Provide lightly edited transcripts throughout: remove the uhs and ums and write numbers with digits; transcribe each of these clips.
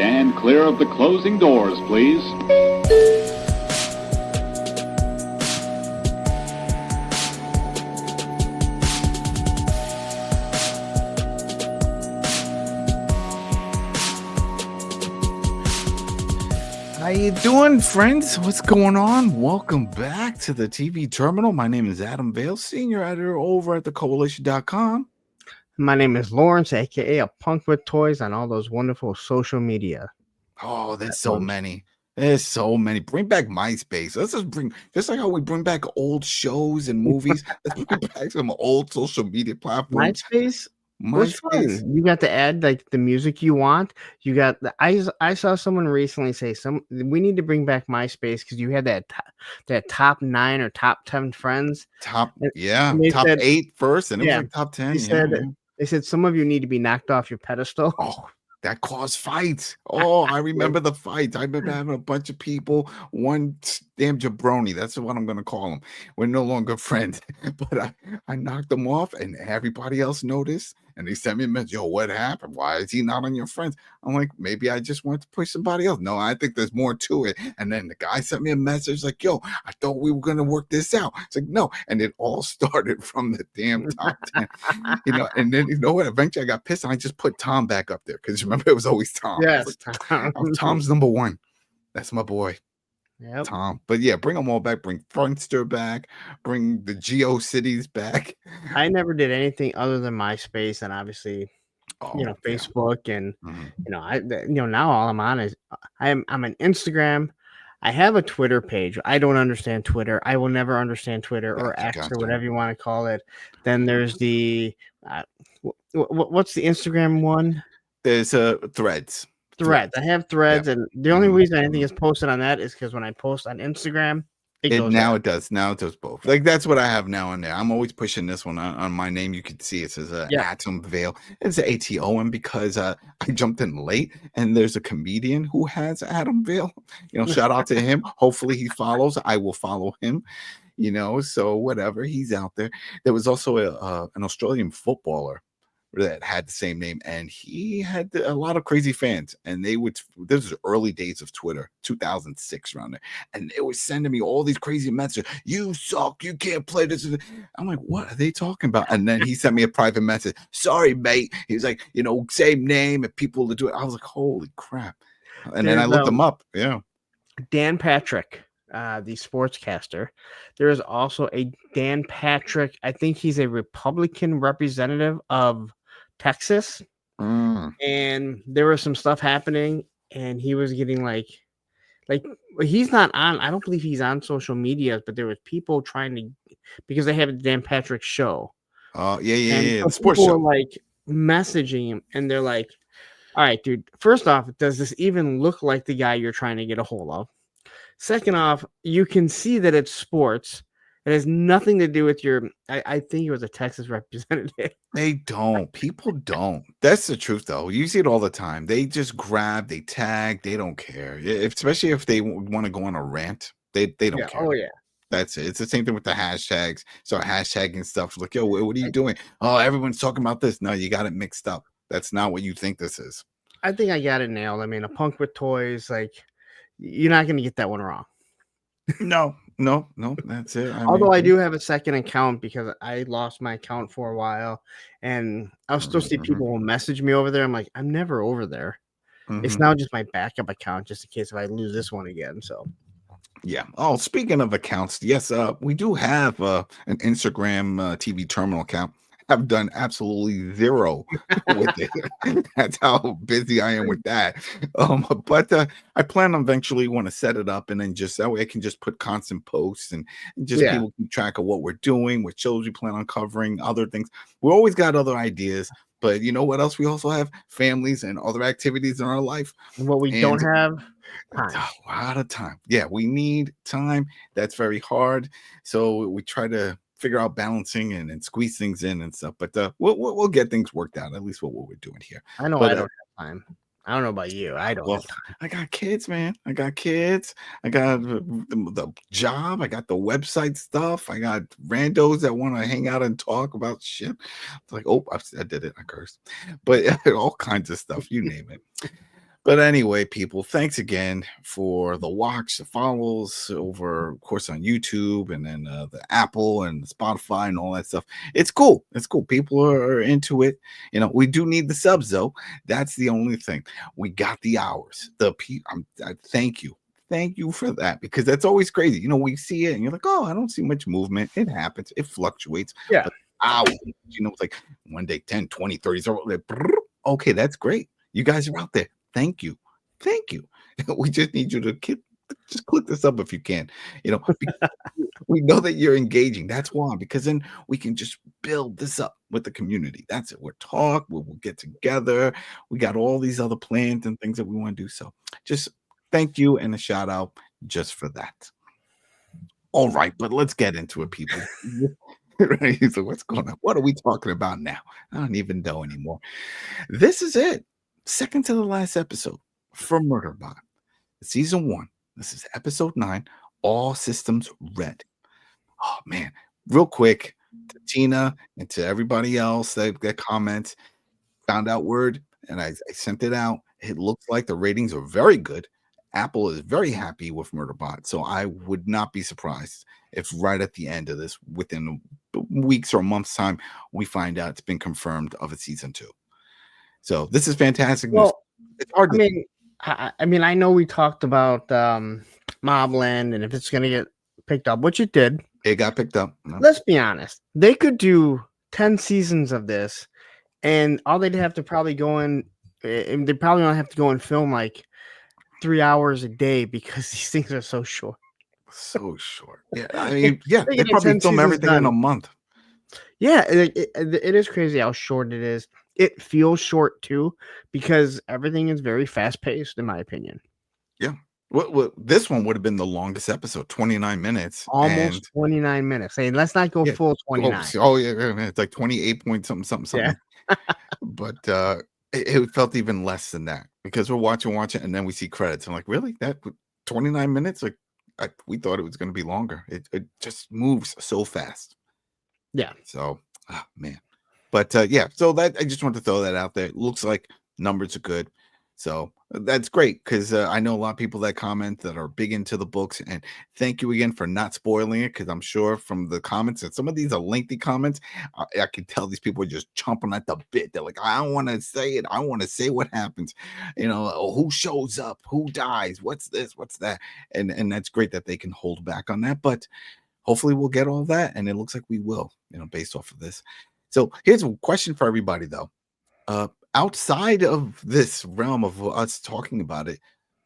Stand clear of the closing doors, please. How you doing, friends? What's going on? Welcome back to the TV Terminal. My name is Adam Vale, senior editor over at thecoalition.com. My name is Lawrence, aka a punk with toys on all those wonderful social media. Oh, there's so many. There's so many. Bring back MySpace. Let's just like how we bring back old shows and movies. Let's bring back some old social media platforms. MySpace was fun. You got to add like the music you want. You got the I saw someone recently say we need to bring back MySpace because you had that top 9 or top 10 friends. Top said, 8 first, and it was like top 10. They said some of you need to be knocked off your pedestal. Oh, that caused fights. Oh, I remember the fights. I remember having a bunch of people. One damn jabroni. That's what I'm going to call him. We're no longer friends. But I knocked them off, and everybody else noticed. And they sent me a message. Yo, what happened? Why is he not on your friends? I'm like, maybe I just wanted to push somebody else. No, I think there's more to it. And then the guy sent me a message like, yo, I thought we were going to work this out. It's like, no. And it all started from the damn top 10. And then, you know what? Eventually I got pissed and I just put Tom back up there. Because remember, it was always Tom. Yes, Tom. Tom's number one. That's my boy. Yep. Tom. But yeah, bring them all back. Bring Friendster back. Bring the GeoCities back. I never did anything other than MySpace and obviously, Facebook and now all I'm on is I'm on Instagram. I have a Twitter page. I don't understand Twitter. I will never understand Twitter or X or whatever you want to call it. Then there's the what's the Instagram one? There's Threads. Threads. I have Threads, and the only reason anything is posted on that is because when I post on Instagram, it does. Now it does both. Like that's what I have now on there. I'm always pushing this one on my name. You can see it says Atom Vale. It's ATOM because I jumped in late, and there's a comedian who has Atom Vale. Shout out to him. Hopefully he follows. I will follow him. So whatever, he's out there. There was also an Australian footballer that had the same name, and he had a lot of crazy fans, and this was early days of Twitter, 2006 around there, and they were sending me all these crazy messages. You suck, you can't play this. I'm like, what are they talking about? And then he sent me a private message. Sorry, mate. He was like, same name and people to do it. I was like, holy crap. And then I looked them up. Yeah. Dan Patrick, the sportscaster. There is also a Dan Patrick. I think he's a Republican representative of Texas, and there was some stuff happening, and he was getting like he's not on. I don't believe he's on social media, but there was people trying to because they have a Dan Patrick show. Yeah. The sports show. Were like messaging him, and they're like, "All right, dude. First off, does this even look like the guy you're trying to get a hold of? Second off, you can see that it's sports." It has nothing to do with your. I think he was a Texas representative. They don't. People don't. That's the truth, though. You see it all the time. They just grab, they tag, they don't care. Especially if they want to go on a rant, they don't care. Oh yeah, that's it. It's the same thing with the hashtags. So hashtagging stuff like, yo, what are you doing? Oh, everyone's talking about this. No, you got it mixed up. That's not what you think this is. I think I got it nailed. I mean, a punk with toys, like you're not going to get that one wrong. No, that's it. I do have a second account because I lost my account for a while, and I'll still see people will message me over there. I'm like, I'm never over there. It's now just my backup account, just in case if I lose this one again. So, yeah. Oh, speaking of accounts, yes, we do have an Instagram TV terminal account. I've done absolutely zero with it. That's how busy I am with that. But I plan on eventually want to set it up, and then just that way I can just put constant posts and just people keep track of what we're doing, what shows we plan on covering, other things. We always got other ideas, but you know what else? We also have families and other activities in our life. What we don't have. Time. A lot of time. Yeah, we need time. That's very hard. So we try to figure out balancing and squeeze things in and stuff, but we'll get things worked out. At least what we're doing here. I know, but I don't have time. I don't know about you. I don't. Well, I got kids, man. I got kids. I got the job. I got the website stuff. I got randos that want to hang out and talk about shit. It's like, oh, I did it. I cursed, but all kinds of stuff. You name it. But anyway, people, thanks again for the watch, the follows over, of course, on YouTube and then the Apple and Spotify and all that stuff. It's cool. It's cool. People are into it. We do need the subs, though. That's the only thing. We got the hours. Thank you. Thank you for that, because that's always crazy. We see it and you're like, oh, I don't see much movement. It happens. It fluctuates. Yeah. But hours, it's like one day, 10, 20, 30. So like, okay, that's great. You guys are out there. Thank you. Thank you. We just need you to just click this up if you can. We know that you're engaging. That's why, because then we can just build this up with the community. That's it. We'll talk. We'll get together. We got all these other plans and things that we want to do. So just thank you and a shout out just for that. All right, but let's get into it, people. Right? So what's going on? What are we talking about now? I don't even know anymore. This is it. Second to the last episode for Murderbot. Season 1. This is episode 9. All systems red. Oh, man. Real quick, to Tina and to everybody else that comments, found out word, and I sent it out. It looks like the ratings are very good. Apple is very happy with Murderbot, so I would not be surprised if right at the end of this, within weeks or a month's time, we find out it's been confirmed of a season 2. So this is fantastic news. Well, it's hard. I mean, I know we talked about Mobland and if it's going to get picked up, which it did. It got picked up. No. Let's be honest. They could do 10 seasons of this, and all they'd have to probably go in, and they probably don't have to go and film like 3 hours a day because these things are so short. So short. Yeah, I mean, yeah, they probably film everything in a month. Yeah, it is crazy how short it is. It feels short too because everything is very fast paced, in my opinion. Yeah. Well, this one would have been the longest episode, 29 minutes. Almost 29 minutes. Hey, let's not go full 29. Oh, yeah, it's like 28 point something. Yeah. But it felt even less than that because we're watching, and then we see credits. I'm like, really? That 29 minutes? Like, we thought it was going to be longer. It just moves so fast. Yeah. So, man. But yeah, so that I just want to throw that out there. It looks like numbers are good. So that's great because I know a lot of people that comment that are big into the books. And thank you again for not spoiling it, because I'm sure from the comments, and some of these are lengthy comments, I can tell these people are just chomping at the bit. They're like, I don't want to say it. I want to say what happens. Who shows up, who dies, what's this, what's that. And that's great that they can hold back on that. But hopefully we'll get all that. And it looks like we will, based off of this. So here's a question for everybody, though. Outside of this realm of us talking about it,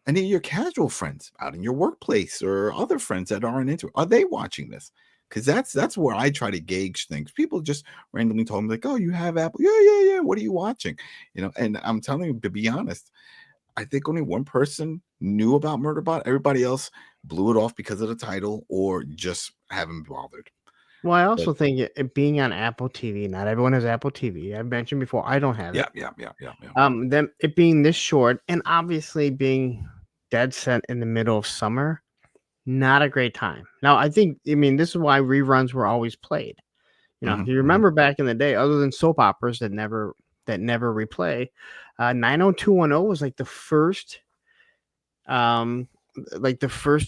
any of your casual friends out in your workplace or other friends that aren't into it, are they watching this? Because that's where I try to gauge things. People just randomly told me, like, oh, you have Apple. Yeah. What are you watching? And I'm telling you, to be honest, I think only one person knew about Murderbot. Everybody else blew it off because of the title or just haven't bothered. Well, I also think it being on Apple TV, not everyone has Apple TV. I've mentioned before, I don't have it. Yeah. Them it being this short, and obviously being dead set in the middle of summer, not a great time. Now, this is why reruns were always played. If you remember back in the day, other than soap operas that never replay, 90210 was like the first,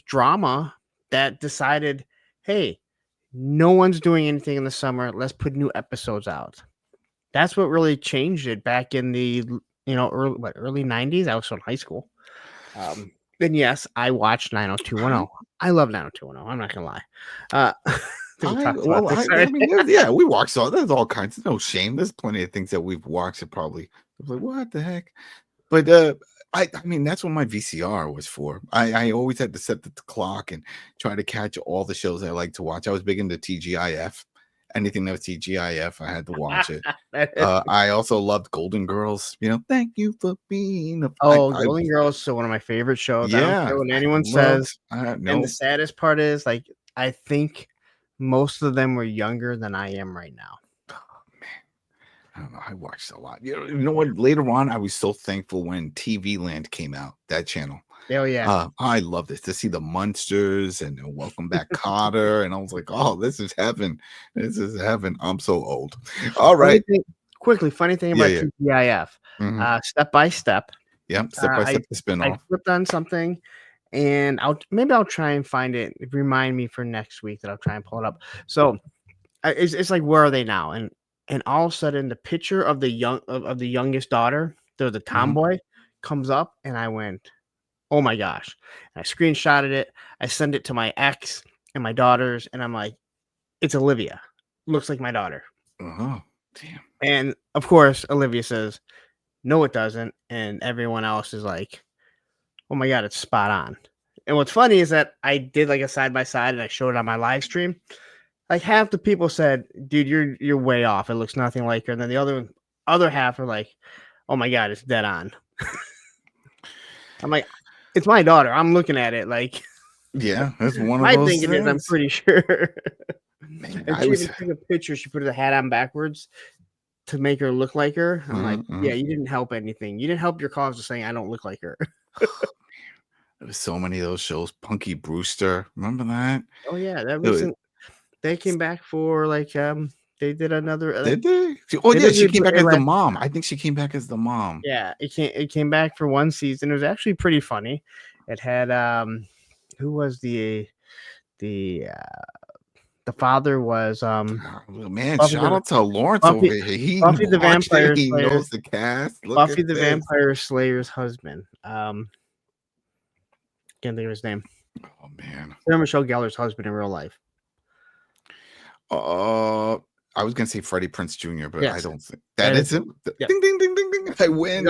drama that decided, hey, no one's doing anything in the summer. Let's put new episodes out. That's what really changed it back in the early 90s. I was in high school. And yes, I watched 90210. I love 90210. I'm not gonna lie. We watched all. There's all kinds. No shame. There's plenty of things that we've watched that probably like, what the heck? But I mean, that's what my VCR was for. I always had to set the clock and try to catch all the shows I like to watch. I was big into TGIF. Anything that was TGIF, I had to watch it. I also loved Golden Girls. Thank you for being a. Golden Girls. So one of my favorite shows. Yeah. I don't care what anyone says. And the saddest part is, like, I think most of them were younger than I am right now. I don't know. I watched a lot. You know what? Later on, I was so thankful when TV Land came out, that channel. Oh, yeah. I love this to see the Munsters and Welcome Back Kotter. And I was like, oh, this is heaven. This is heaven. I'm so old. All right. Funny thing about TGIF. Step by Step. Yep. Step by step, the spinoff. I clicked on something, and I'll try and find it. Remind me for next week that I'll try and pull it up. So it's like, where are they now? And all of a sudden, the picture of the youngest daughter, the tomboy, comes up, and I went, oh my gosh! And I screenshotted it. I sent it to my ex and my daughters, and I'm like, it's Olivia. Looks like my daughter. Oh, damn. And of course, Olivia says, no, it doesn't. And everyone else is like, oh my God, it's spot on. And what's funny is that I did like a side by side, and I showed it on my live stream. Like, half the people said, dude, you're way off. It looks nothing like her. And then the other half are like, oh my God, it's dead on. I'm like, it's my daughter. I'm looking at it like, yeah, that's one of my those thinking things. is, I'm pretty sure. Man, and she even took a picture. She put the hat on backwards to make her look like her. I'm like, yeah, you didn't help anything. You didn't help your cause of saying I don't look like her. There was so many of those shows. Punky Brewster, remember that? Oh yeah, that recent. They came back for like they did another. Did they? Oh yeah, she came back as the mom. I think she came back as the mom. Yeah, it came back for one season. It was actually pretty funny. It had who was the father was man, shout out to Lawrence over here. He Buffy the Vampire He Slayer, knows the cast. Buffy the Vampire Slayer's husband. Can't think of his name. Oh man, Sarah Michelle Gellar's husband in real life. I was gonna say Freddie Prinze Jr., but yes, I don't think that is him. Yeah. Ding ding ding ding ding! I win.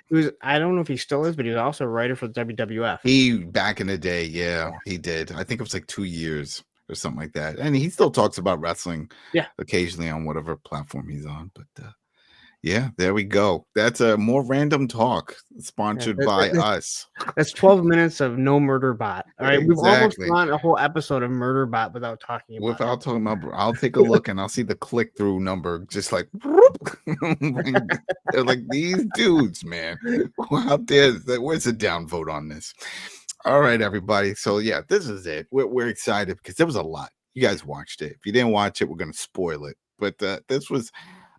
He was. I don't know if he still is, but he was also a writer for the WWF. He back in the day, yeah, he did. I think it was like 2 years or something like that. And he still talks about wrestling, occasionally on whatever platform he's on. But yeah, there we go. That's a more random talk sponsored by us. That's 12 minutes of no Murderbot. All right, we've almost gone a whole episode of Murderbot without talking about it. Talking about. I'll take a look and I'll see the click through number, just like they're like, these dudes, man. Out there, where's the downvote on this? All right, everybody. So yeah, this is it. We're excited because there was a lot. You guys watched it. If you didn't watch it, we're gonna spoil it. But this was.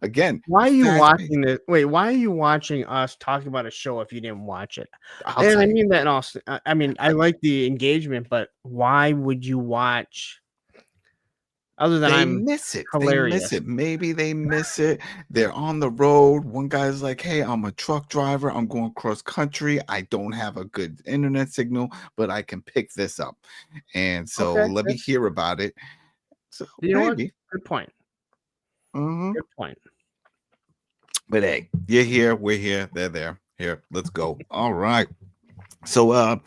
Again, why are you watching this? Wait, why are you watching us talking about a show if you didn't watch it? And I mean that in all. I mean, I like the engagement, but why would you watch? Other than they miss it. Hilarious. They miss it. Maybe they miss it. They're on the road. One guy's like, "Hey, I'm a truck driver. I'm going cross country. I don't have a good internet signal, but I can pick this up." And so let me hear about it. So you know what? Good point. Good point. But hey, you're here, we're here, they're there. Here, let's go. All right. So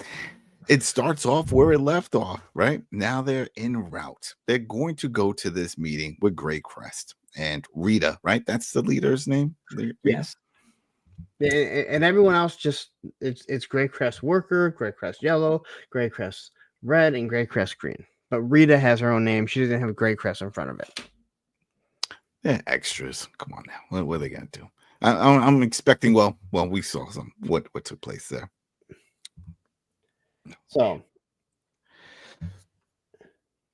it starts off where it left off, right? Now they're en route. They're going to go to this meeting with Grey Crest and Rita, right? That's the leader's name? Yes. And everyone else just it's Grey Crest worker, Grey Crest yellow, Grey Crest red, and Grey Crest green. But Rita has her own name. She doesn't have Grey Crest in front of it. Yeah, extras. Come on now. What are they gonna do? I'm expecting. Well, we saw some what took place there. So, all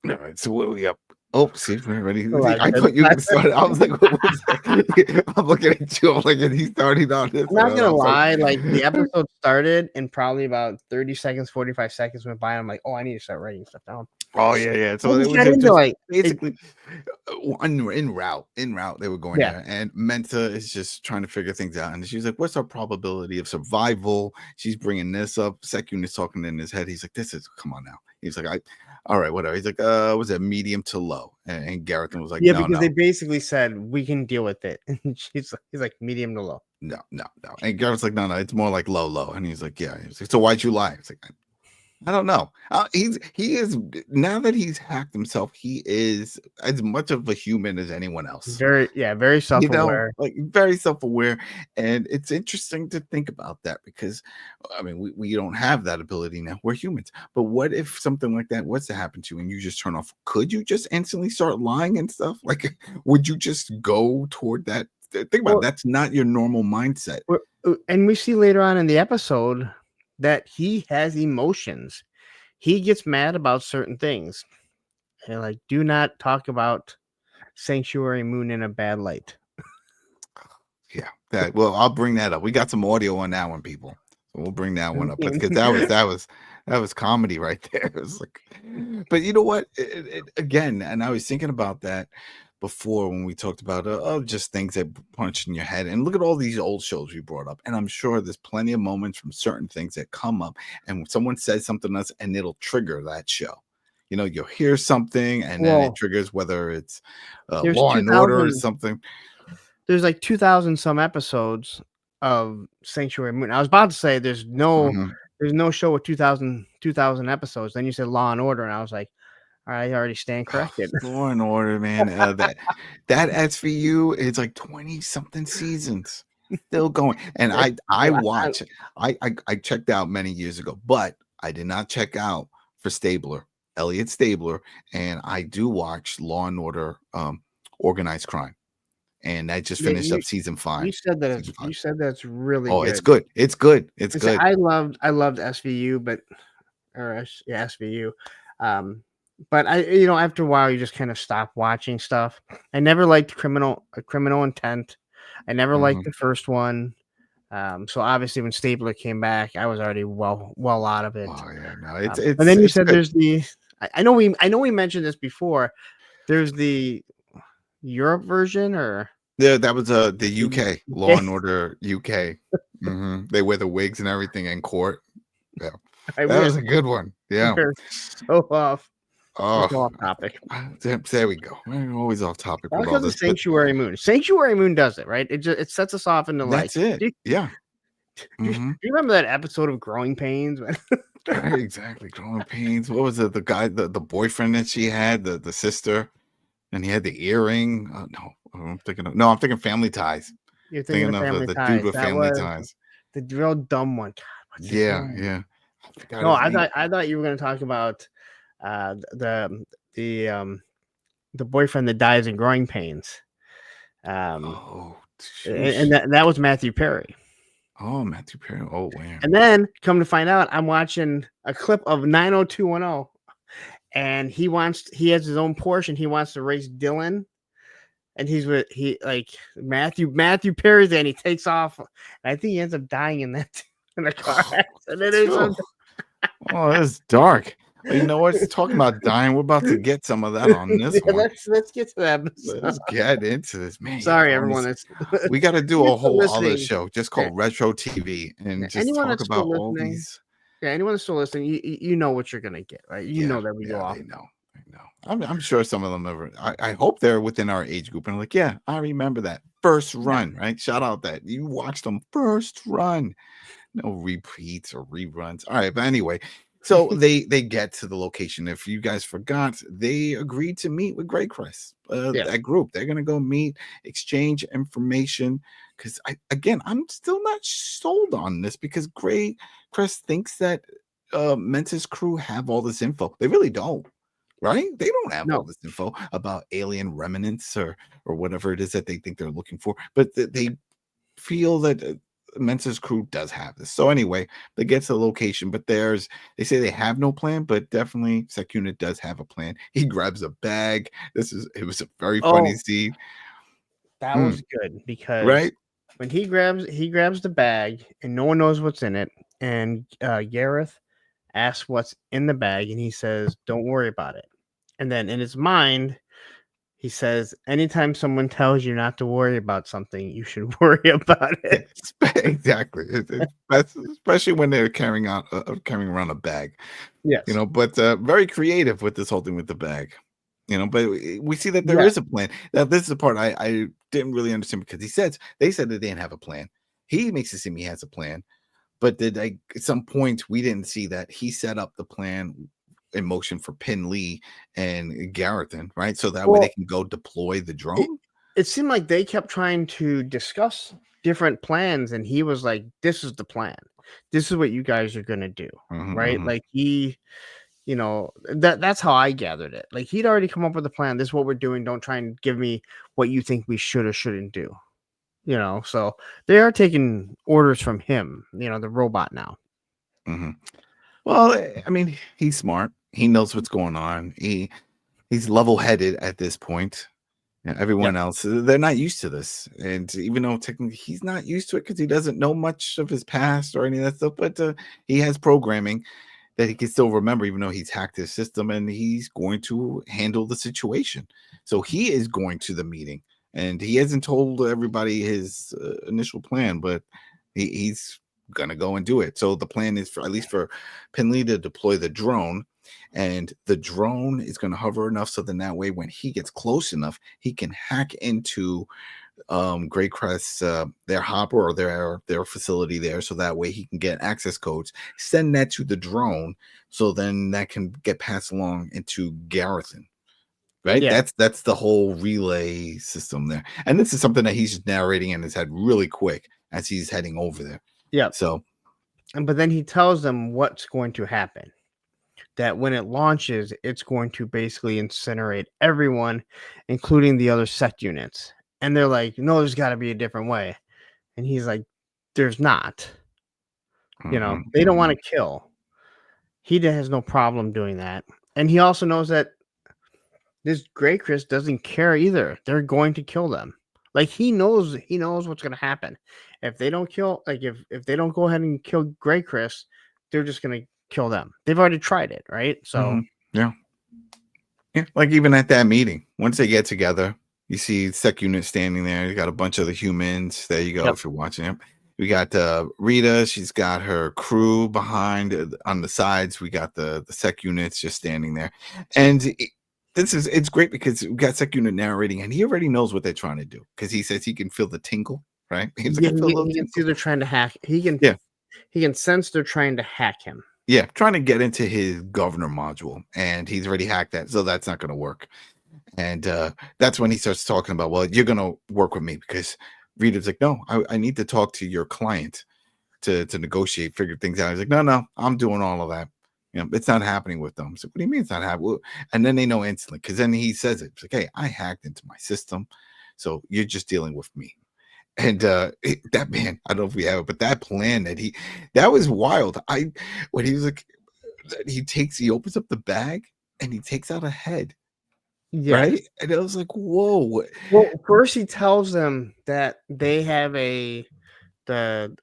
right. So what we up? Oh, see, we're ready. I thought you could start. I was like, what was that? I'm looking at you. I'm like, he's starting on this. I'm not gonna lie. Like the episode started, and probably about 30 seconds, 45 seconds went by. And I'm like, oh, I need to start writing stuff down. Oh yeah. So it was just like basically en route. They were going there, and Menta is just trying to figure things out. And she's like, "What's our probability of survival?" She's bringing this up. SecUnit's talking in his head. He's like, "This is come on now." He's like, all right, whatever." He's like, was it medium to low?" And Gareth was like, "Yeah, because they basically said we can deal with it." And he's like, "Medium to low." No. And Gareth's like, "No, it's more like low." And he's like, "Yeah." He's like, "So why'd you lie?" It's like, I don't know. He is now that he's hacked himself. He is as much of a human as anyone else. Very self-aware. Like very self-aware, and it's interesting to think about that because, I mean, we don't have that ability now. We're humans, but what if something like that was to happen to you and you just turn off? Could you just instantly start lying and stuff? Like, would you just go toward that? Think about it. That's not your normal mindset. And we see later on in the episode that he has emotions. He gets mad about certain things. And like, do not talk about Sanctuary Moon in a bad light. Yeah, That well, I'll bring that up. We got some audio on that one, people. So we'll bring that one up because that was comedy right there. It was like, but you know what? Again, and I was thinking about that before when we talked about just things that punch in your head. And look at all these old shows we brought up, and I'm sure there's plenty of moments from certain things that come up, and when someone says something else, and it'll trigger that show. You know, you'll hear something, and then it triggers whether it's Law and Order or something. There's like 2,000 some episodes of Sanctuary Moon. I was about to say there's no show with 2,000 episodes. Then you said Law and Order, and I was like, all right, I already stand corrected. Law and Order, man. that SVU is like 20 something seasons, still going. And I watch. I checked out many years ago, but I did not check out for Stabler, Elliot Stabler, and I do watch Law and Order, Organized Crime. And I just finished up season 5. You said that's really good. It's good. It's good. It's good. I loved SVU, but SVU. But after a while you just kind of stop watching stuff. I never liked Criminal Intent. I never liked the first one. So obviously when Stabler came back, I was already well out of it. Oh yeah, no, it's and then you said good. There's the I know we mentioned this before. There's the Europe version, or that was the UK Law and Order UK. They wear the wigs and everything in court. Yeah, that was a good one. Yeah, so off. Oh, off topic. There we go. We're always off topic with all this. Sanctuary Moon. Sanctuary Moon does it right. It sets us off into that's it. Yeah. Do you remember that episode of Growing Pains? Right, exactly. Growing Pains. What was it? The guy, the boyfriend that she had, the sister, and he had the earring. I'm thinking Family Ties. You're thinking of the dude with Family Ties. The real dumb one. God, yeah. I thought you were going to talk about the boyfriend that dies in Growing Pains. And that was Matthew Perry. Oh, Matthew Perry. Oh, man. And then come to find out, I'm watching a clip of 90210, and he has his own Porsche, and he wants to race Dylan, and Matthew Perry's there, and he takes off, and I think he ends up dying in a car accident. Oh, that's dark. Well, you know what? Talking about dying, we're about to get some of that on this one. Let's get to that. Let's get into this, man. Sorry, everyone. We got to do a whole other show just called Retro TV and just talk about all these. Yeah, anyone that's still listening, you know what you're gonna get, right? You know that we go off. I know. I'm sure some of them ever. I hope they're within our age group and like, yeah, I remember that first run, right? Shout out that you watched them first run, no repeats or reruns. All right, but anyway. So they get to the location. If you guys forgot, they agreed to meet with GrayCris. That group. They're gonna go meet, exchange information. Because I'm still not sold on this because GrayCris thinks that Mentis crew have all this info. They really don't, right? They don't have all this info about alien remnants or whatever it is that they think they're looking for. But they feel that Mensa's crew does have this. So anyway, they get to the location, but they say they have no plan, but definitely SecUnit does have a plan. He grabs a bag. It was a very funny scene. That was good because when he grabs the bag and no one knows what's in it, and Gareth asks what's in the bag, and he says, "Don't worry about it." And then in his mind, he says, anytime someone tells you not to worry about something, you should worry about it. Exactly. Especially when they're carrying around a bag. Yes. But very creative with this whole thing with the bag. But we see that there is a plan. Now, this is the part I didn't really understand because they said that they didn't have a plan. He makes it seem he has a plan. But at some point, we didn't see that he set up the plan in motion for Pin Lee and Garrethan, right? So that way they can go deploy the drone. It seemed like they kept trying to discuss different plans, and he was like, "This is the plan. This is what you guys are gonna do," right? Like he, that's how I gathered it. Like he'd already come up with a plan. This is what we're doing. Don't try and give me what you think we should or shouldn't do. So they are taking orders from him. The robot now. Well, I mean, he's smart. He knows what's going on. He's level-headed at this point. Yeah, everyone else, they're not used to this. And even though technically he's not used to it because he doesn't know much of his past or any of that stuff, but he has programming that he can still remember, even though he's hacked his system, and he's going to handle the situation. So he is going to the meeting, and he hasn't told everybody his initial plan, but he's going to go and do it. So the plan is for at least for Penley to deploy the drone. And the drone is going to hover enough so then that way when he gets close enough, he can hack into Grey Crest, their hopper or their facility there, so that way he can get access codes, send that to the drone, so then that can get passed along into Garrison. Right? Yeah. That's the whole relay system there. And this is something that he's just narrating in his head really quick as he's heading over there. Yeah. So, but then he tells them what's going to happen. That when it launches, it's going to basically incinerate everyone, including the other SecUnits. And they're like, no, there's got to be a different way. And he's like, there's not. You know, they don't want to kill. He has no problem doing that. And he also knows that this GrayCris doesn't care either. They're going to kill them. Like he knows what's going to happen. If they don't kill, like if they don't go ahead and kill GrayCris, they're just going to kill them. They've already tried it, right? So yeah, like even at that meeting, once they get together, you see SecUnit standing there. You got a bunch of the humans. There you go. If you're watching it, we got Rita. She's got her crew behind on the sides. We got the SecUnits just standing there, and it's great because we got SecUnit narrating, and he already knows what they're trying to do because he says he can feel the tinkle, right? He's like, he can see they're trying to hack. He can sense they're trying to hack him. Yeah, trying to get into his governor module, and he's already hacked that, so that's not going to work. And that's when he starts talking about, well, you're going to work with me because Rita's like, no, I need to talk to your client to negotiate, figure things out. He's like, no, I'm doing all of that. You know, it's not happening with them. So what do you mean it's not happening? And then they know instantly because then he says it. It's like, hey, I hacked into my system, so you're just dealing with me. And that man, I don't know if we have it, but that plan that was wild. When he was like, he opens up the bag and he takes out a head. Yes. Right? And I was like, whoa. Well, first he tells them that they have they had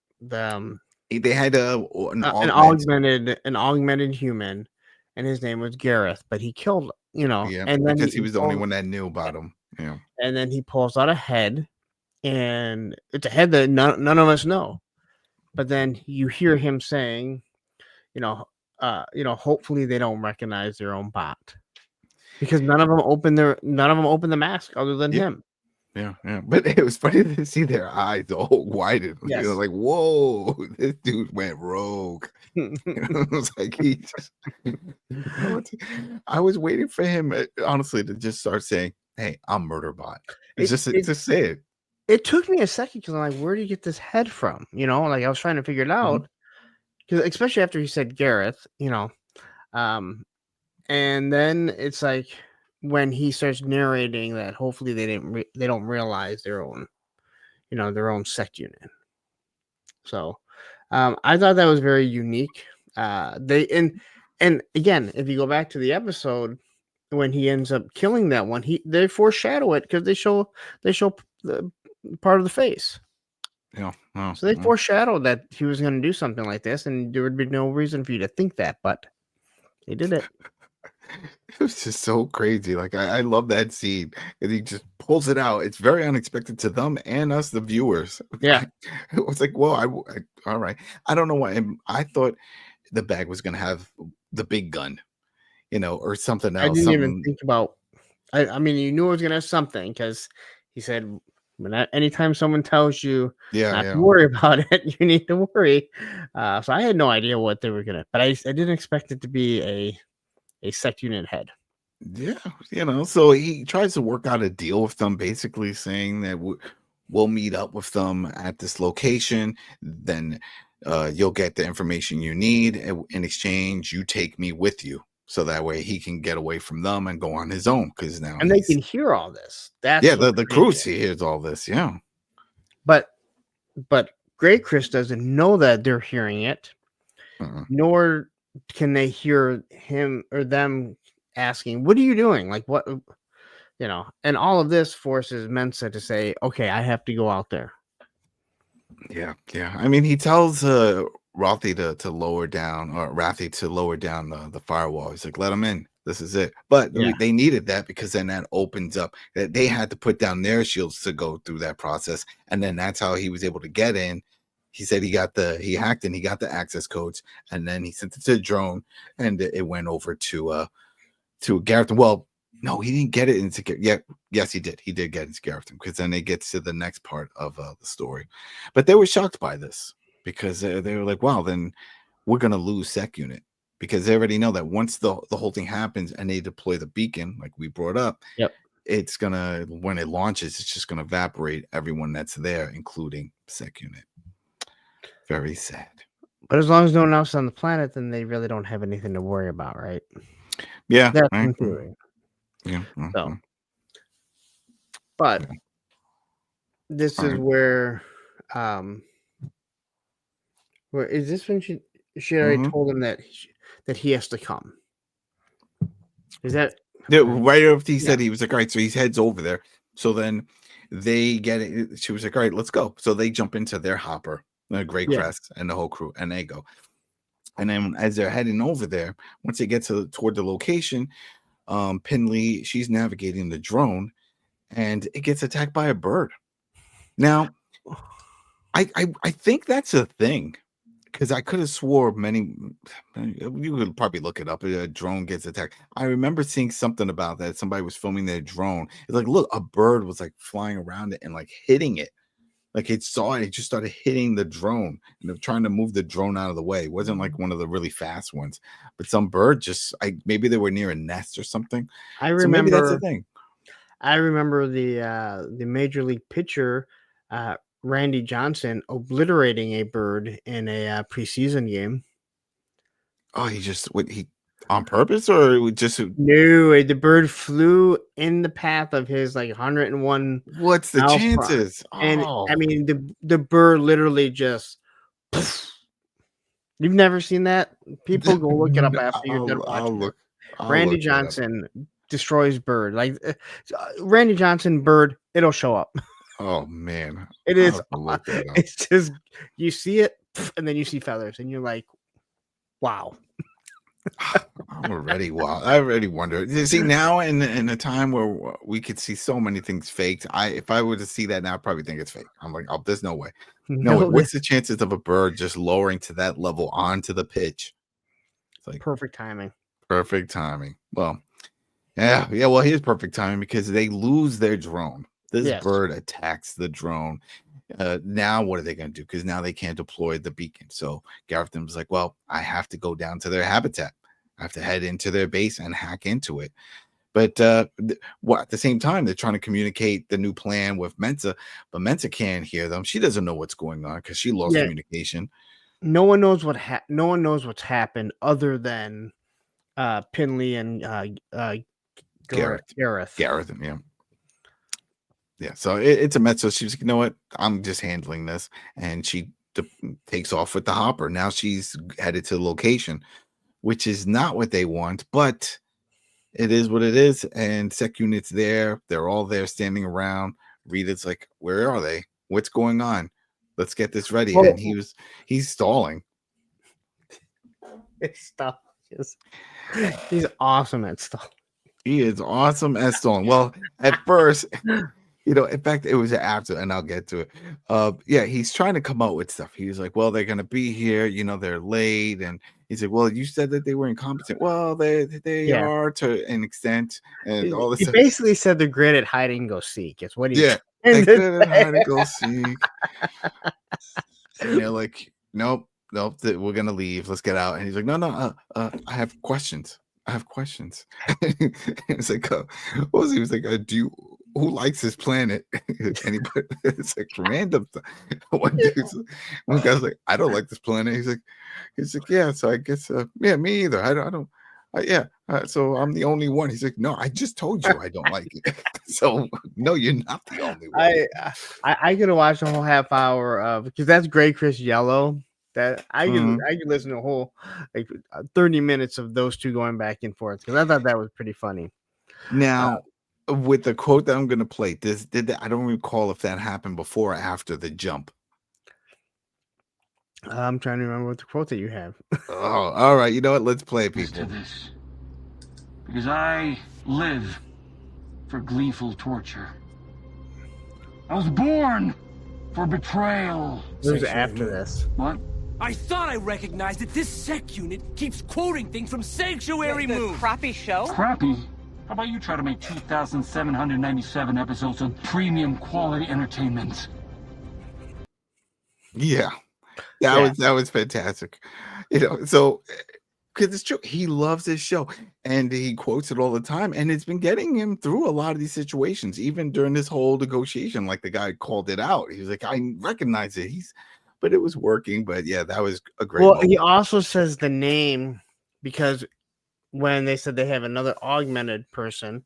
an augmented human, and his name was Gareth, but he killed, and then because he was the only one that knew about him. Yeah. And then he pulls out a head. And it's a head that none of us know, but then you hear him saying, hopefully they don't recognize their own bot, because none of them open the mask other than him. Yeah. But it was funny to see their eyes all widened. Yes. Like, whoa, this dude went rogue. It was like I was waiting for him, honestly, to just start saying, "Hey, I'm Murderbot." Just say it. It took me a second because I'm like, where do you get this head from? Like I was trying to figure it out, because especially after he said Gareth, and then it's like when he starts narrating that hopefully they don't realize their own SecUnit. So I thought that was very unique. And again, if you go back to the episode when he ends up killing that one, they foreshadow it because they show the part of the face. Yeah. So they foreshadowed that he was going to do something like this, and there would be no reason for you to think that, but they did it. It was just so crazy. Like I love that scene, and he just pulls it out. It's very unexpected to them and us, the viewers. Yeah, it was like, whoa, all right. I don't know why. I thought the bag was going to have the big gun, or something else. I didn't even think about. I mean, you knew it was going to have something because he said, anytime someone tells you not to worry about it, you need to worry. So I had no idea what they were gonna, but I didn't expect it to be a SecUnit head. Yeah, so he tries to work out a deal with them, basically saying that we'll meet up with them at this location. Then you'll get the information you need. In exchange, you take me with you. So that way he can get away from them and go on his own, because now they can hear all this. The crew hears all this, But GrayCris doesn't know that they're hearing it, nor can they hear him or them asking, "What are you doing? Like what?" and all of this forces Mensa to say, okay, I have to go out there. Yeah. I mean, he tells Rothy to lower down, or Rathy to lower down the firewall. He's like, let him in. This is it. But they needed that, because then that opens up that they had to put down their shields to go through that process. And then that's how he was able to get in. He said he hacked in, he got the access codes, and then he sent it to the drone, and it went over to Gareth. Well, no, he didn't get it into. Yes, he did. He did get into Gareth, because then it gets to the next part of the story. But they were shocked by this, because they were like, "Wow, then we're gonna lose SecUnit," because they already know that once the whole thing happens and they deploy the beacon, like we brought up, it's gonna, when it launches, it's just gonna evaporate everyone that's there, including SecUnit. Very sad. But as long as no one else on the planet, then they really don't have anything to worry about, right? Yeah, that's in theory. Yeah. So, but this is where is this when she already told him that he has to come? Is that right after he said, he was like, all right, so he heads over there. So then they get it. She was like, all right, let's go. So they jump into their hopper, Grey Crest, and the whole crew, and they go. And then as they're heading over there, once they get toward the location, Pinley, she's navigating the drone, and it gets attacked by a bird. Now, I think that's a thing, because I could have swore you could probably look it up. A drone gets attacked. I remember seeing something about that. Somebody was filming their drone. It's like, look, a bird was like flying around it and like hitting it. Like it saw it, it just started hitting the drone, and they're trying to move the drone out of the way. It wasn't like one of the really fast ones, but some bird just, maybe they were near a nest or something. I remember, so maybe that's the thing. I remember the major league pitcher, Randy Johnson, obliterating a bird in a preseason game. Oh, he on purpose, or just no? The bird flew in the path of his 101. What's the chances? And I mean, the bird literally just. You've never seen that? People go look it up after you're done watching. Randy Johnson destroys bird. Randy Johnson bird, it'll show up. Oh man, it is. It's just, you see it, and then you see feathers, and you're like, wow. I'm already wow. I already wonder. You see, now in a time where we could see so many things faked, if I were to see that now, I'd probably think it's fake. I'm like, oh, there's no way. No, what's the chances of a bird just lowering to that level onto the pitch? It's like perfect timing. Perfect timing. Well, yeah. Well, here's perfect timing, because they lose their drone. This bird attacks the drone. Now what are they going to do? Because now they can't deploy the beacon. So Gareth was like, well, I have to go down to their habitat. I have to head into their base and hack into it. But at the same time, they're trying to communicate the new plan with Mensa, but Mensa can't hear them. She doesn't know what's going on, because she lost communication. No one knows no one knows what's happened other than Pinley and Gareth. Yeah, so it's a mess. So she was like, you know what? I'm just handling this. And she takes off with the hopper. Now she's headed to the location, which is not what they want, but it is what it is. And SecUnit's there. They're all there standing around. Rita's like, where are they? What's going on? Let's get this ready. And he's stalling. He's awesome at stalling. He is awesome at stalling. Well, at first... in fact, it was after, and I'll get to it. He's trying to come out with stuff. He's like, well, they're going to be here. They're late. And he's like, well, you said that they were incompetent. Well, they are to an extent. And all this. He basically said they're great at hide and go seek. It's what he they're good at hide and go seek. And they're like, nope, we're going to leave. Let's get out. And he's like, no, I have questions. It's like, what was he? was like, who likes this planet? Anybody? It's like random. One guy's like, I don't like this planet. He's like, yeah. So I guess, me either. I don't. So I'm the only one. He's like, no, I just told you I don't like it. So no, you're not the only one. I could have watched a whole half hour of, because that's GrayCris Yellow. That I could listen to a whole 30 minutes of those two going back and forth, because I thought that was pretty funny. Now, with the quote that I'm going to play, I don't recall if that happened before or after the jump. I'm trying to remember what the quote that you have. Oh, all right. You know what? Let's play, people. This, because I live for gleeful torture. I was born for betrayal. Who's after this? What? I thought I recognized that this SecUnit keeps quoting things from Sanctuary Moon. Crappy show? Crappy? How about you try to make 2,797 episodes of premium quality entertainment? Yeah. That was fantastic. So because it's true, he loves this show and he quotes it all the time, and it's been getting him through a lot of these situations, even during this whole negotiation. Like the guy called it out. He was like, I recognize it. But it was working. But yeah, that was a great moment. He also says the name because when they said they have another augmented person,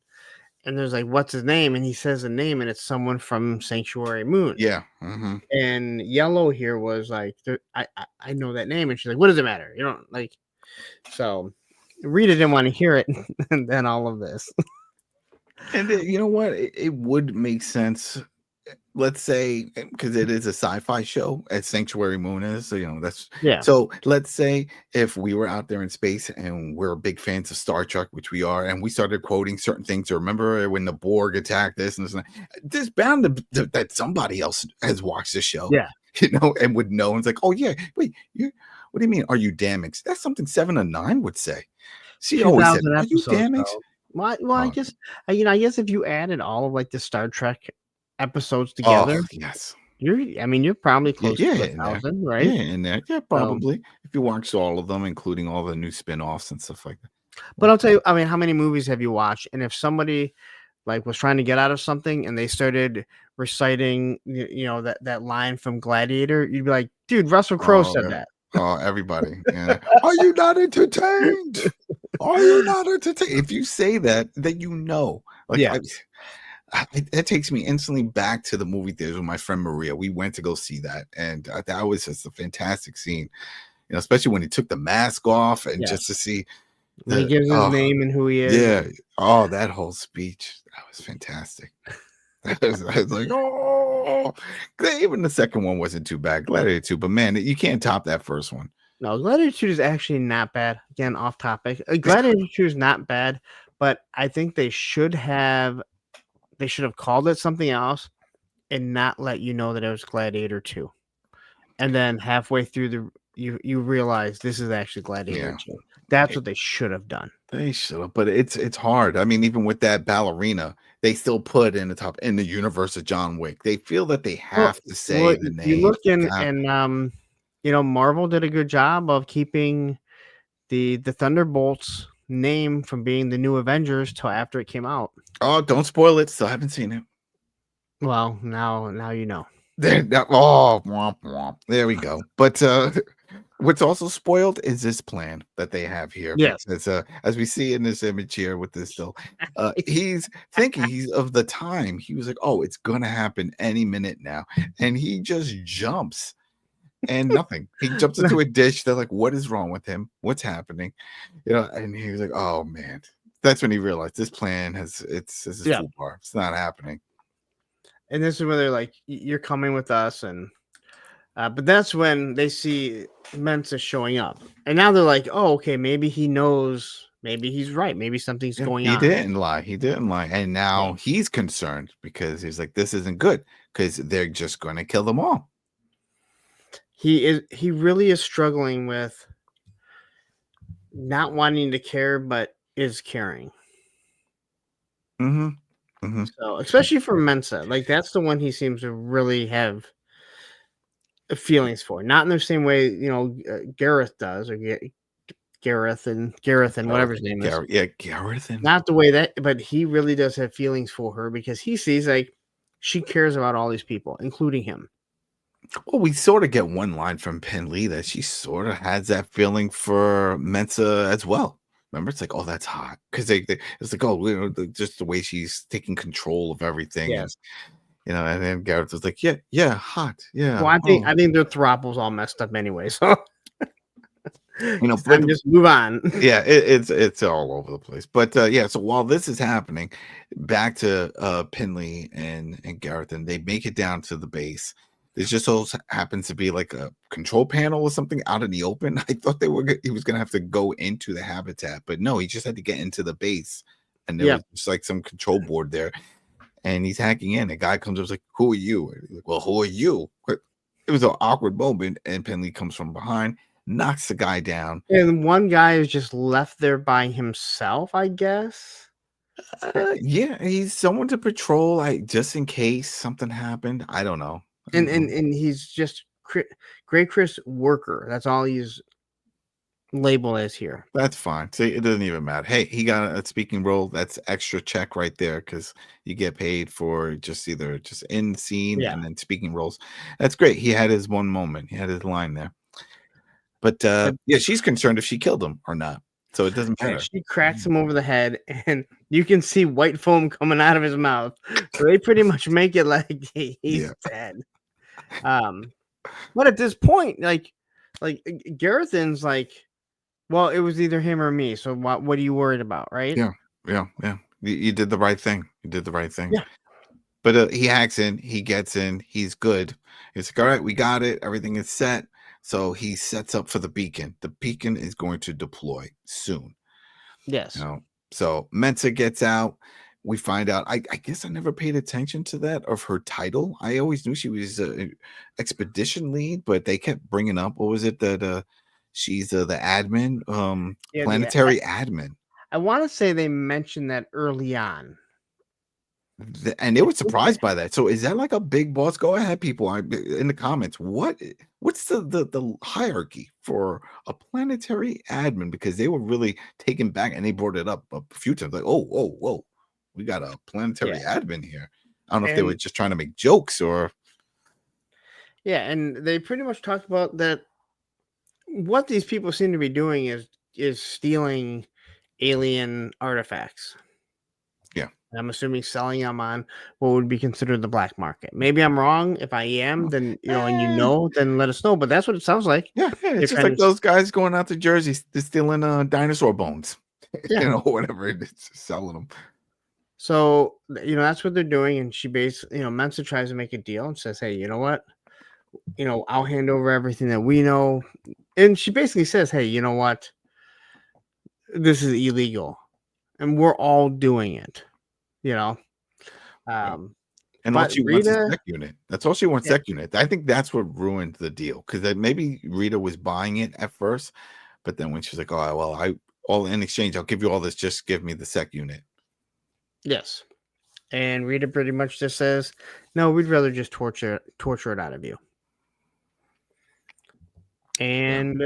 and there's like, what's his name? And he says the name, and it's someone from Sanctuary Moon. Yeah. Mm-hmm. And Yellow here was like, I know that name. And she's like, what does it matter? You know, like, so Rita didn't want to hear it. And then all of this. And you know what? It would make sense. Let's say, because it is a sci-fi show, as Sanctuary Moon is, so that's So let's say if we were out there in space and we're big fans of Star Trek, which we are, and we started quoting certain things. So remember when the Borg attacked this and this, there's bound to that somebody else has watched the show, and would know. And it's like, oh yeah, wait, what do you mean? Are you Damix? That's something 7 of 9 would say. She always said, "Are you Damix?" Well, I guess if you added all of like the Star Trek episodes together, you're probably close to 1,000, right? Yeah, probably. If you watch all of them, including all the new spin-offs and stuff like that. But I'll tell you, how many movies have you watched? And if somebody like was trying to get out of something and they started reciting, that line from Gladiator, you'd be like, dude, Russell Crowe said that. Oh, everybody. Yeah. Are you not entertained? Are you not entertained? If you say that, then that takes me instantly back to the movie theater with my friend Maria. We went to go see that, and that was just a fantastic scene. Especially when he took the mask off and just to see when he gives his name and who he is. Yeah. Oh, that whole speech, that was fantastic. I was like, oh, even the second one wasn't too bad. Gladiator 2, but man, you can't top that first one. No, Gladiator 2 is actually not bad. Again, off topic. Gladiator 2 is not bad, but I think they should have called it something else and not let you know that it was Gladiator 2. And then halfway through you realize this is actually Gladiator 2. That's what they should have done. They should have, but it's hard. I mean, even with that ballerina, they still put in the universe of John Wick. They feel that they have to say the name. You look and Marvel did a good job of keeping the Thunderbolts name from being the new Avengers till after it came out. Oh, don't spoil it. Still haven't seen it. Well, now you know. There we go. But what's also spoiled is this plan that they have here. Yes. Because, as we see in this image here with this still, he's thinking of the time. He was like, oh, it's going to happen any minute now. And he just jumps and nothing. He jumps into a dish. They're like, what is wrong with him? What's happening? And he was like, oh, man. That's when he realized this plan it's a full bar. It's not happening. And this is where they're like, you're coming with us. And but that's when they see Mensa showing up. And now they're like, oh, okay, maybe he knows. Maybe he's right. Maybe something's going on. He didn't lie. And now he's concerned because he's like, this isn't good because they're just going to kill them all. He really is struggling with not wanting to care, but is caring. Mm-hmm. Mm-hmm. So, especially for Mensa, like that's the one he seems to really have feelings for. Not in the same way, Gareth does, or Gareth and whatever his name is. Yeah, Gareth. Not the way but he really does have feelings for her because he sees like she cares about all these people, including him. Well, we sort of get one line from Penn Lee that she sort of has that feeling for Mensa as well. Remember, it's like, oh, that's hot because it's like, oh, just the way she's taking control of everything. Yes. And then Gareth was like, yeah, hot, yeah. Well, I think their throttle's all messed up anyway. So Time just move on. Yeah, it's all over the place. But yeah, so while this is happening, back to Pinley and Gareth, and they make it down to the base. There just also happens to be like a control panel or something out in the open. I thought he was gonna have to go into the habitat, but no, he just had to get into the base, and there was just like some control board there, and he's hacking in. A guy comes up, like, "Who are you?" And he's like, "Well, who are you?" It was an awkward moment, and Pinley comes from behind, knocks the guy down. And one guy is just left there by himself, I guess. Yeah, he's someone to patrol, like, just in case something happened. I don't know. And he's just GrayCris worker. That's all he's labeled as here. That's fine. See, it doesn't even matter. Hey, he got a speaking role. That's extra check right there, because you get paid for just either just in the scene and then speaking roles. That's great. He had his one moment. He had his line there. But yeah, she's concerned if she killed him or not. So it doesn't matter. She cracks him over the head, and you can see white foam coming out of his mouth. So they pretty much make it like he's dead. But at this point, like Garrethan's like, well, it was either him or me. So what are you worried about, right? Yeah. You did the right thing. You did the right thing. Yeah. But he hacks in. He gets in. He's good. He's like, all right, we got it. Everything is set. So he sets up for the beacon. The beacon is going to deploy soon. Yes. So Mensa gets out. We find out. I guess I never paid attention to that of her title. I always knew she was expedition lead, but they kept bringing up, what was it, that she's the admin, planetary admin. I want to say they mentioned that early on. And they were surprised by that. So is that like a big boss? Go ahead, people, in the comments. What's the hierarchy for a planetary admin? Because they were really taken back, and they brought it up a few times. Like, whoa, we got a planetary admin here. I don't know if they were just trying to make jokes or. Yeah, and they pretty much talked about that. What these people seem to be doing is stealing alien artifacts. Yeah. I'm assuming selling them on what would be considered the black market. Maybe I'm wrong. If I am, then then let us know. But that's what it sounds like. Yeah, it's just like those guys going out to Jersey, stealing dinosaur bones, whatever it is, selling them. So that's what they're doing, and she basically, Mensa tries to make a deal and says, "Hey, you know what? I'll hand over everything that we know," and she basically says, "Hey, you know what? This is illegal, and we're all doing it." And all she wants is SecUnit. That's all she wants, SecUnit. I think that's what ruined the deal, because maybe Rita was buying it at first, but then when she's like, "Oh, well, all in exchange, I'll give you all this. Just give me the SecUnit." Yes, and Rita pretty much just says, "No, we'd rather just torture it out of you." And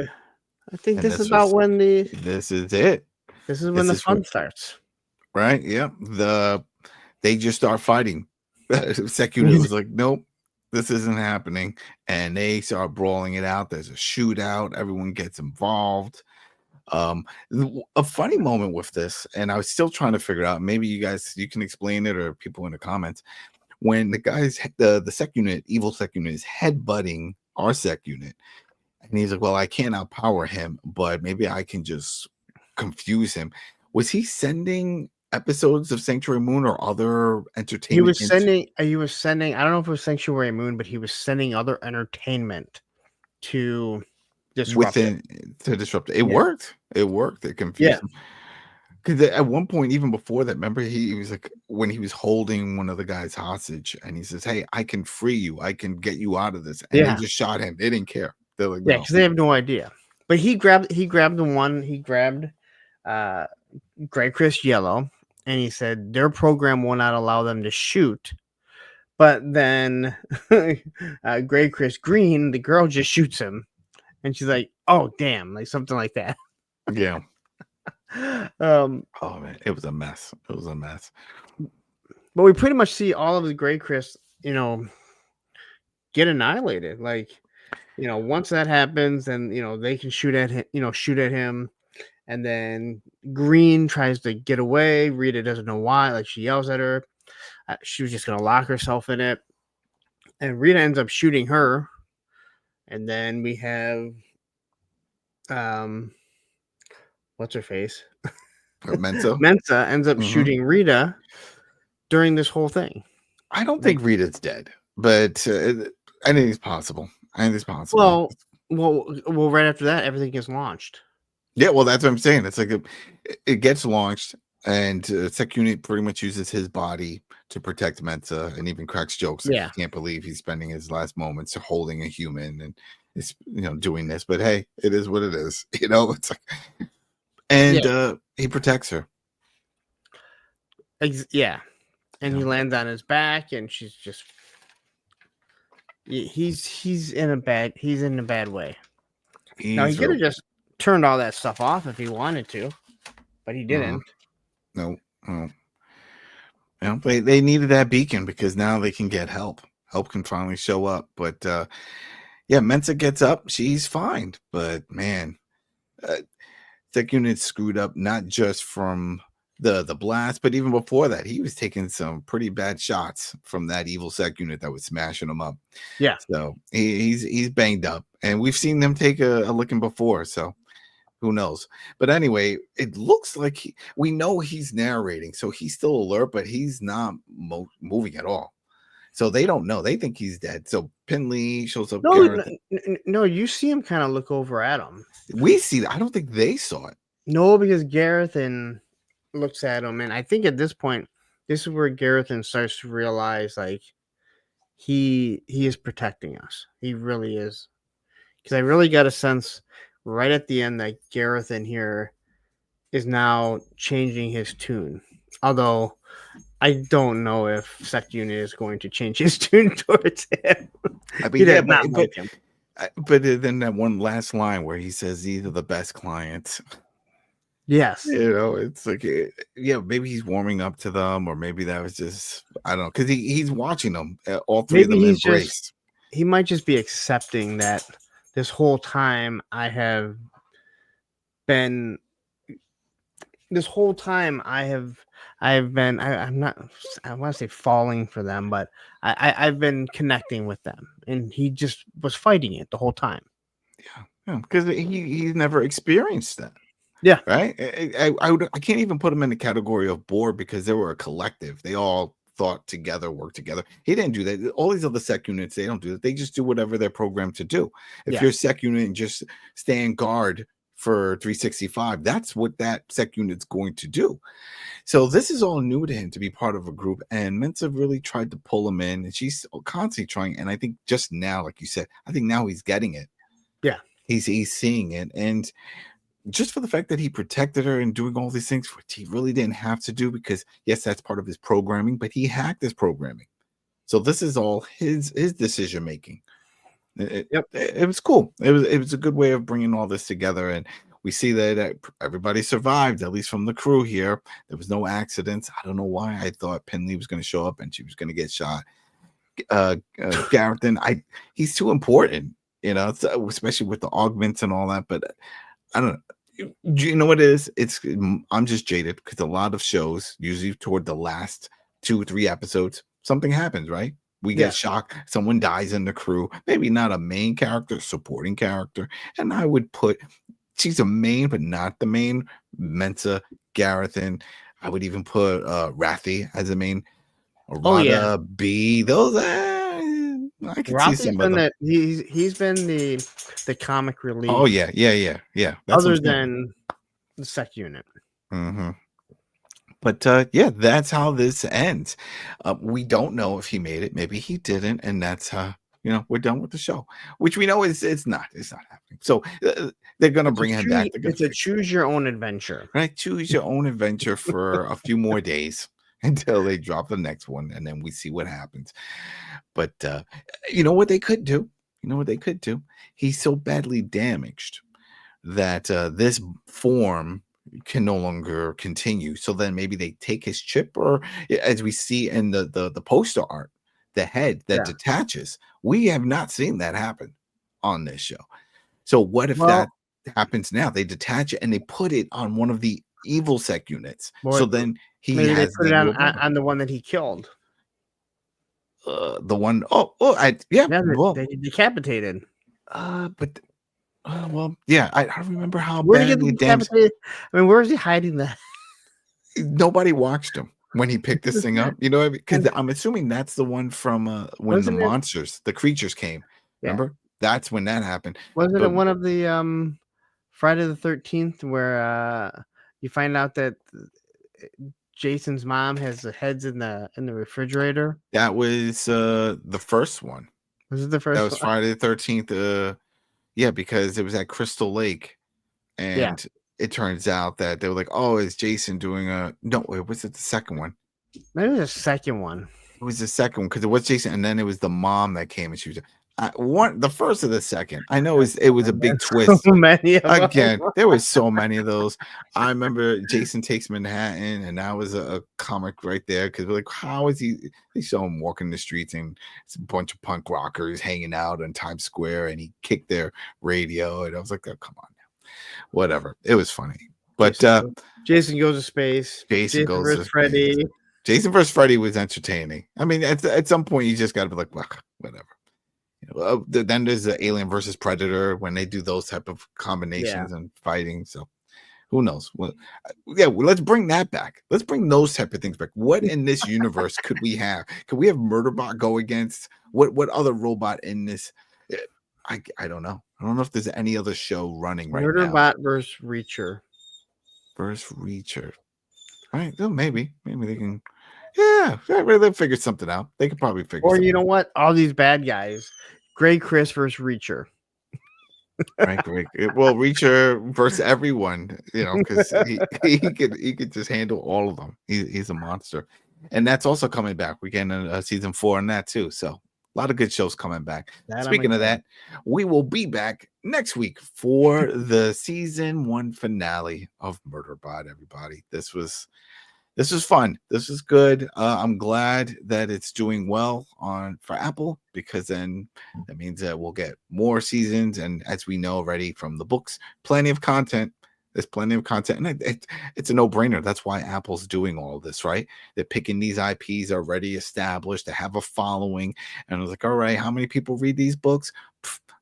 I think this is about when this is it. This is when the fun starts. Right? Yeah. They just start fighting. SecUnit was like, nope, this isn't happening. And they start brawling it out. There's a shootout. Everyone gets involved. A funny moment with this, and I was still trying to figure it out. Maybe you can explain it, or people in the comments. When the guys, the SecUnit, evil SecUnit, is headbutting our SecUnit, and he's like, "Well, I can't outpower him, but maybe I can just confuse him." Was he sending episodes of Sanctuary Moon or other entertainment? He was sending. I don't know if it was Sanctuary Moon, but he was sending other entertainment to disrupt it. It worked. It worked. It confused him. Because at one point, even before that, remember, he was like, when he was holding one of the guys hostage, and he says, "Hey, I can free you. I can get you out of this." And they just shot him. They didn't care. They're like, because they have no idea. But he grabbed the one. He grabbed GrayCris Yellow, and he said their program will not allow them to shoot. But then GrayCris Green, the girl, just shoots him, and she's like, "Oh, damn," like something like that. Yeah. Oh man, it was a mess. But we pretty much see all of the GrayCris, get annihilated. Like, once that happens, then they can shoot at him, and then Green tries to get away. Rita doesn't know why. Like, she yells at her. She was just gonna lock herself in it, and Rita ends up shooting her. And then we have what's her face? Mensa. Mensa ends up shooting Rita during this whole thing. I don't think Rita's dead, but I think it's possible. I think it's possible. Well, right after that, everything gets launched. Yeah, well, that's what I'm saying. It's like it gets launched, and SecUnit pretty much uses his body to protect Mensa, and even cracks jokes. Like, he can't believe he's spending his last moments holding a human and is doing this. But hey, it is what it is. It's like, and he protects her. Yeah, and he lands on his back, and she's just he's in a bad way. Now he could have just turned all that stuff off if he wanted to, but he didn't. No. They needed that beacon because now they can get help. Help can finally show up. But Mensa gets up. She's fine. But man, SecUnit screwed up not just from the blast, but even before that, he was taking some pretty bad shots from that evil SecUnit that was smashing him up. Yeah. So he's banged up, and we've seen them take a licking before. So who knows? But anyway, it looks like we know he's narrating, so he's still alert, but he's not moving at all. So they don't know. They think he's dead. So Pinley shows up. No, you see him kind of look over at him. We see that. I don't think they saw it. No, because Gareth looks at him, and I think at this point, this is where Gareth starts to realize like he is protecting us. He really is. Because I really got a sense right at the end that Gareth in here is now changing his tune. Although I don't know if SecUnit is going to change his tune towards him. I mean, but then that one last line where he says these are the best clients. Yes. It's like, maybe he's warming up to them, or maybe that was just, I don't know, because he's watching them. All three of them embraced. He might just be accepting that this whole time I want to say falling for them, but I've been connecting with them, and he just was fighting it the whole time. Yeah, because he's never experienced that. Yeah, right. I can't even put him in the category of bored because they were a collective. They all thought together, worked together. He didn't do that. All these other SecUnits, they don't do that. They just do whatever they're programmed to do. If you're SecUnit and just stand guard for 365, that's what that SecUnit's going to do. So this is all new to him to be part of a group, and Mensa really tried to pull him in, and she's constantly trying. And I think just now, like you said, I think now he's getting it. Yeah, he's seeing it, and just for the fact that he protected her and doing all these things, which he really didn't have to do, because yes, that's part of his programming, but he hacked his programming. So this is all his decision making. It was cool. It was a good way of bringing all this together, and we see that everybody survived, at least from the crew here. There was no accidents. I don't know why I thought Pinley was going to show up and she was going to get shot. Gareth, he's too important, especially with the augments and all that. But I don't know. You know what it is? I'm just jaded because a lot of shows, usually toward the last 2-3 episodes, something happens, right? We get shocked. Someone dies in the crew. Maybe not a main character, supporting character. And I would put, she's a main, but not the main. Mensa, Gareth, and I would even put Rathi as a main. Rada, B. Those, I can see some of them. He's been the comic relief. Oh yeah. That's other than the SecUnit. Mm-hmm. But that's how this ends. We don't know if he made it. Maybe he didn't, and that's we're done with the show, which we know it's not happening. So they're gonna bring him back. It's a choose your own adventure, right? Choose your own adventure for a few more days until they drop the next one, and then we see what happens. But you know what they could do? He's so badly damaged that this form can no longer continue. So then maybe they take his chip, or as we see in the poster art, the head that detaches. We have not seen that happen on this show. So what if that happens now? They detach it and they put it on one of the evil SecUnits. So then he has they put it on the one that he killed. The one, they decapitated. But Well, yeah, I don't remember how Where did he get badly the damn. decapitated? I mean, where is he hiding that? Nobody watched him when he picked this thing up. You know, because I'm assuming that's the one from when the monsters, the creatures came. Yeah. Remember? That's when that happened. Wasn't it one of the Friday the 13th where you find out that Jason's mom has the heads in the refrigerator? That was the first one. Was it the first? That was one? Friday the 13th. Yeah, because it was at Crystal Lake, and it turns out that they were like, "Oh, is Jason doing a?" No, wait, was it the second one? Maybe the second one. It was the second one because it was Jason, and then it was the mom that came, and she was the first or the second. I know it was a big twist. So many of Again, them. there was so many of those. I remember Jason Takes Manhattan, and that was a comic right there because we're like, how is he? They show him walking the streets, and it's a bunch of punk rockers hanging out in Times Square, and he kicked their radio, and I was like, oh, come on now, whatever. It was funny, but Jason Goes to Space. Jason Goes vs. to Freddy. Space. Jason vs. Freddy was entertaining. I mean, at some point, you just got to be like, well, whatever. Then there's the Alien versus Predator when they do those type of combinations and fighting. So who knows? Well, let's bring that back. Let's bring those type of things back. What in this universe could we have? Could we have Murderbot go against what other robot in this? I don't know. I don't know if there's any other show running right now. Murderbot versus Reacher. Versus Reacher. Right? Well, maybe they can. Yeah, they'll figure something out. They could probably figure. Or something you know out. what? All these bad guys. GrayCris versus Reacher. Right, great. Well, Reacher versus everyone, you know, because he could just handle all of them. He's a monster, and that's also coming back. We're getting a season 4 on that too. So a lot of good shows coming back. Speaking of that, we will be back next week for the season 1 finale of Murderbot. Everybody, this was fun. This was good. I'm glad that it's doing well for Apple because then that means that we'll get more seasons. And as we know already from the books, plenty of content. There's plenty of content, and it's a no-brainer. That's why Apple's doing all this, right? They're picking these IPs already established. They have a following, and I was like, all right, how many people read these books?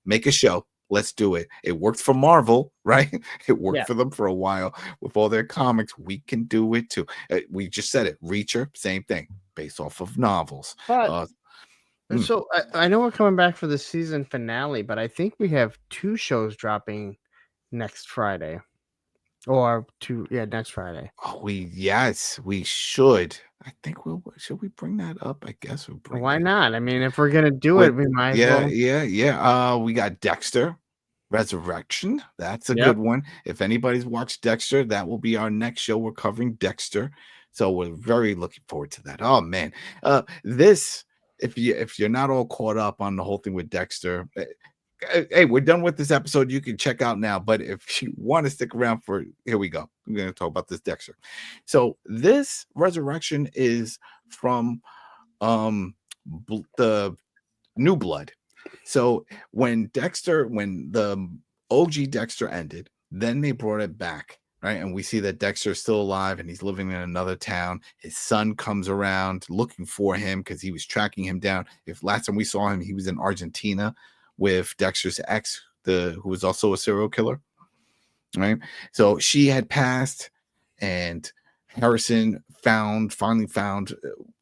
Make a show. Let's do it. It worked for Marvel, right? It worked for them for a while with all their comics. We can do it too. We just said it. Reacher, same thing, based off of novels. But, so I know we're coming back for the season finale, but I think we have 2 shows dropping next Friday. Next Friday. Oh, we should. I think should we bring that up? I guess we'll bring. Why not? I mean, if we're gonna do it, we might. Yeah. We got Dexter Resurrection. That's a good one. If anybody's watched Dexter, that will be our next show. We're covering Dexter, so we're very looking forward to that. Oh man, this if you're not all caught up on the whole thing with Dexter. Hey, we're done with this episode. You can check out now. But if you want to stick around here we go. I'm going to talk about this Dexter. So this Resurrection is from the New Blood. So when the OG Dexter ended, then they brought it back, right? And we see that Dexter is still alive and he's living in another town. His son comes around looking for him because he was tracking him down. If last time we saw him, he was in Argentina with Dexter's ex, who was also a serial killer, right? So she had passed, and Harrison finally found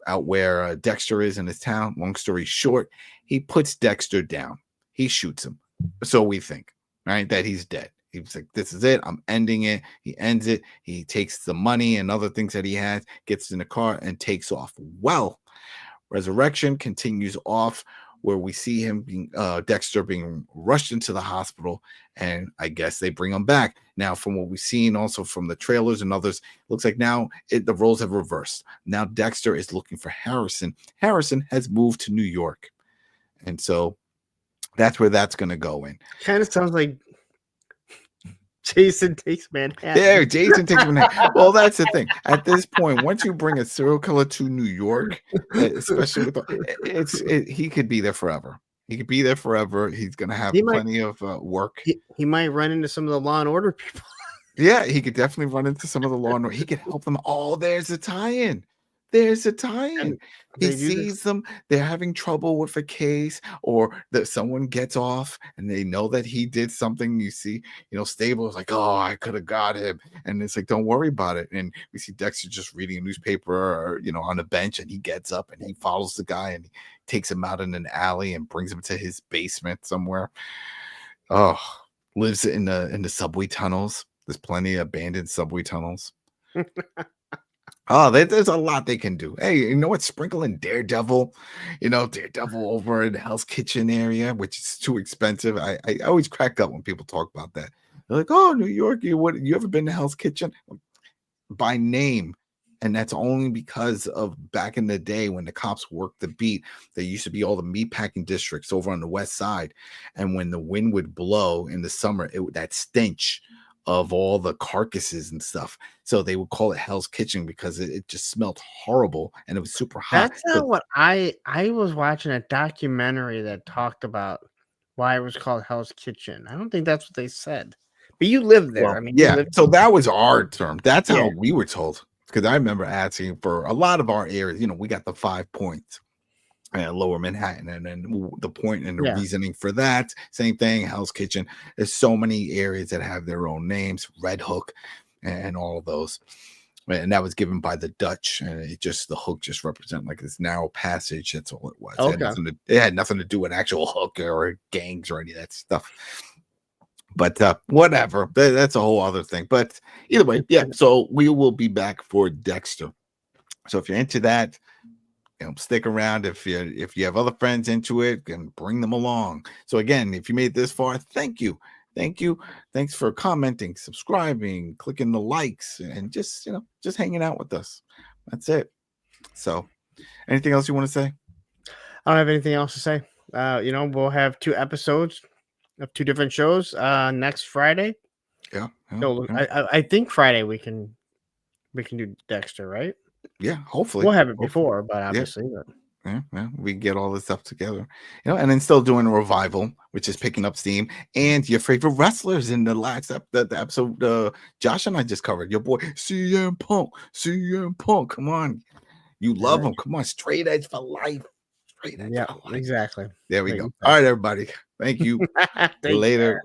out where Dexter is in his town. Long story short, he puts Dexter down. He shoots him. So we think, right, that he's dead. He was like, this is it. I'm ending it. He ends it. He takes the money and other things that he has, gets in the car, and takes off. Well, Resurrection continues off where we see him Dexter being rushed into the hospital, and I guess they bring him back. Now, from what we've seen also from the trailers and others, it looks like now the roles have reversed. Now Dexter is looking for Harrison. Harrison has moved to New York, and so that's where that's going to go in. Kind of sounds like Jason Takes Manhattan. Yeah, Jason Takes Manhattan. Well, that's the thing. At this point, once you bring a serial killer to New York, especially with he could be there forever. He could be there forever. He's going to have plenty of work. He might run into some of the Law and Order people. Yeah, he could definitely run into some of the Law and Order. He could help them. Oh, there's a tie-in. There's a tie-in. And He they do this. sees them, they're having trouble with a case, or that someone gets off and they know that he did something. You see, Stable's like, oh, I could have got him. And it's like, don't worry about it. And we see Dexter just reading a newspaper or, on a bench, and he gets up and he follows the guy and he takes him out in an alley and brings him to his basement somewhere. Oh, lives in the subway tunnels. There's plenty of abandoned subway tunnels. Oh, there's a lot they can do. Hey, you know what? Sprinkle in Daredevil, Daredevil over in the Hell's Kitchen area, which is too expensive. I always crack up when people talk about that. They're like, oh, New York, you ever been to Hell's Kitchen? By name. And that's only because of back in the day when the cops worked the beat. There used to be all the meatpacking districts over on the west side. And when the wind would blow in the summer, that stench of all the carcasses and stuff. So they would call it Hell's Kitchen because it just smelled horrible and it was super hot. That's not what I was watching a documentary that talked about why it was called Hell's Kitchen. I don't think that's what they said. But you live there. Well, I mean, yeah. So that was our term. That's how Yeah. we were told. Because I remember asking for a lot of our areas, we got the 5 points. Lower Manhattan, and then the point and the reasoning for that, same thing. Hell's Kitchen. There's so many areas that have their own names. Red Hook, and all of those, and that was given by the Dutch. And the hook just represent like this narrow passage. That's all it was. Okay. It had nothing to do with actual hook or gangs or any of that stuff. But whatever, that's a whole other thing. But either way, yeah. So we will be back for Dexter. So if you're into that, stick around. If you have other friends into it, and bring them along. So again, if you made it this far, thank you. Thanks for commenting, subscribing, clicking the likes, and just hanging out with us. That's it. So anything else you want to say? I don't have anything else to say. We'll have 2 episodes of 2 different shows next Friday. Yeah. So I think Friday we can do Dexter, right? Yeah, hopefully We'll have it before, but obviously. Yeah, we get all this stuff together, and then still doing a revival, which is picking up steam. And your favorite wrestlers in the last the episode, Josh and I just covered. Your boy CM Punk. Come on, you love him. Come on, straight edge for life. Straight edge for life. Exactly. There we go. All right, everybody. Thank you. Take Later. care.